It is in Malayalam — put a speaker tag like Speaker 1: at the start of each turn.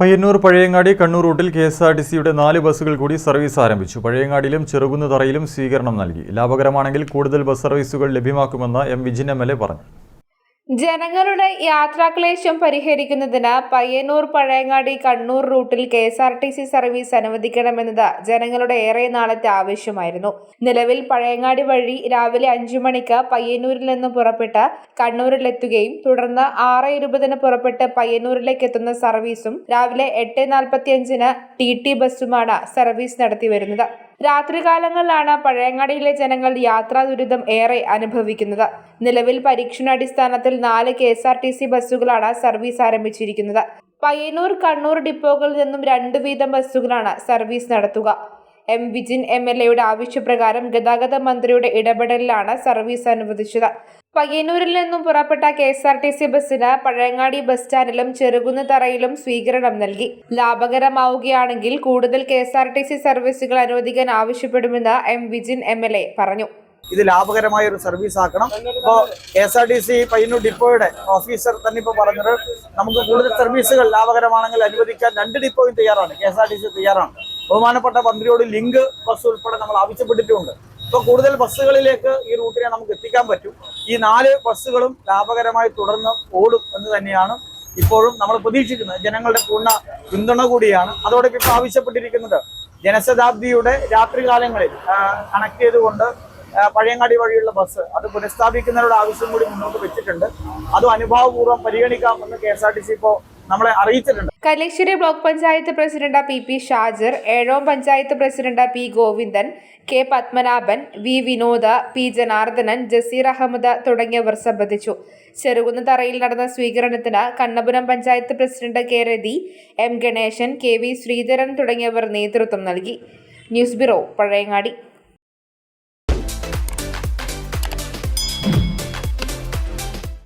Speaker 1: പയ്യന്നൂർ പഴയങ്ങാടി കണ്ണൂർ റൂട്ടിൽ കെഎസ്ആർടിസിയുടെ 4 ബസ്സുകൾ കൂടി സർവീസ് ആരംഭിച്ചു. പഴയങ്ങാടിയിലും ചെറുകുന്നുതറയിലും സ്വീകരണം നൽകി. ലാഭകരമാണെങ്കിൽ കൂടുതൽ ബസ് സർവീസുകൾ ലഭ്യമാക്കുമെന്ന് എം വിജിൻ എംഎൽഎ പറഞ്ഞു.
Speaker 2: ജനങ്ങളുടെ യാത്രാക്ലേശം പരിഹരിക്കുന്നതിന് പയ്യന്നൂർ പഴയങ്ങാടി കണ്ണൂർ റൂട്ടിൽ കെഎസ്ആർടിസി സർവീസ് അനുവദിക്കണമെന്നത് ജനങ്ങളുടെ ഏറെ നാളത്തെ ആവശ്യമായിരുന്നു. നിലവിൽ പഴയങ്ങാടി വഴി രാവിലെ 5 മണിക്ക് പയ്യന്നൂരിൽ നിന്ന് പുറപ്പെട്ട് കണ്ണൂരിലെത്തുകയും തുടർന്ന് 6:20 പുറപ്പെട്ട് പയ്യന്നൂരിലേക്ക് എത്തുന്ന സർവീസും രാവിലെ 8:45 ടി ബസ്സുമാണ് സർവീസ് നടത്തിവരുന്നത്. രാത്രികാലങ്ങളിലാണ് പഴയങ്ങാടിയിലെ ജനങ്ങൾ യാത്രാ ദുരിതം ഏറെ അനുഭവിക്കുന്നത്. നിലവിൽ പരീക്ഷണാടിസ്ഥാനത്തിൽ 4 കെഎസ്ആർടിസി ബസ്സുകളാണ് സർവീസ് ആരംഭിച്ചിരിക്കുന്നത്. പയ്യന്നൂർ, കണ്ണൂർ ഡിപ്പോകളിൽ നിന്നും 2 വീതം ബസ്സുകളാണ് സർവീസ് നടത്തുക. എം വിജിൻ എംഎൽഎയുടെ ആവശ്യപ്രകാരം ഗതാഗത മന്ത്രിയുടെ ഇടപെടലിലാണ് സർവീസ് അനുവദിച്ചത്. പയ്യന്നൂരിൽ നിന്നും പുറപ്പെട്ട കെഎസ്ആർടിസി ബസ്സിന് പഴയങ്ങാടി ബസ് സ്റ്റാൻഡിലും ചെറുകുന്നുതറയിലും സ്വീകരണം നൽകി. ലാഭകരമാവുകയാണെങ്കിൽ കൂടുതൽ കെഎസ്ആർടിസി സർവീസുകൾ അനുവദിക്കാൻ ആവശ്യപ്പെടുമെന്ന് എം വിജിൻ എംഎൽഎ പറഞ്ഞു.
Speaker 3: ഇത് ലാഭകരമായ ഒരു സർവീസ് ആക്കണം. ഇപ്പോൾ കെഎസ്ആർടിസി പയ്യന്നൂർ ഡിപ്പോയുടെ ഓഫീസർ തന്നെ ഇപ്പോൾ പറഞ്ഞത് നമുക്ക് കൂടുതൽ സർവീസുകൾ ലാഭകരമാണെങ്കിൽ അനുവദിക്കാൻ 2 ഡിപ്പോയും തയ്യാറാണ്, കെഎസ്ആർടിസി തയ്യാറാണ്. ബഹുമാനപ്പെട്ട മന്ത്രിയോട് ലിങ്ക് ബസ് ഉൾപ്പെടെ നമ്മൾ ആവശ്യപ്പെട്ടിട്ടുമുണ്ട്. ഇപ്പോൾ കൂടുതൽ ബസ്സുകളിലേക്ക് ഈ റൂട്ടിനെ നമുക്ക് എത്തിക്കാൻ പറ്റും. ഈ 4 ബസ്സുകളും ലാഭകരമായി തുടർന്ന് ഓടും എന്ന് തന്നെയാണ് ഇപ്പോഴും നമ്മൾ പ്രതീക്ഷിക്കുന്നത്. ജനങ്ങളുടെ പൂർണ്ണ പിന്തുണ കൂടിയാണ്. അതോടൊപ്പം ഇപ്പോൾ ആവശ്യപ്പെട്ടിരിക്കുന്നത് ജനശതാബ്ദിയുടെ രാത്രികാലങ്ങളിൽ കണക്ട് ചെയ്തുകൊണ്ട് പഴയങ്ങാടി വഴിയുള്ള ബസ് അത് പുനഃസ്ഥാപിക്കുന്നതിനുള്ള ആവശ്യം കൂടി മുന്നോട്ട് വെച്ചിട്ടുണ്ട്. അതും അനുഭാവപൂർവ്വം പരിഗണിക്കാമെന്ന് കെഎസ്ആർടിസി ഇപ്പോൾ നമ്മളെ അറിയിച്ചിട്ടുണ്ട്.
Speaker 2: Kalliasseri block panchayat president P Shajir, Ezhome panchayat president P Govindan, K Padmanabhan, V Vinod, P Janardhanan, Jaseer Ahammed തുടങ്ങിയവർ സംബന്ധിച്ചു. ചെറുകുന്നുതറയിൽ നടന്ന സ്വീകരണത്തിന് Kannapuram panchayat president K Rathi, M Ganesan, K V Sreedharan തുടങ്ങിയവർ നേതൃത്വം നൽകി. News bureau, Pazhayangadi.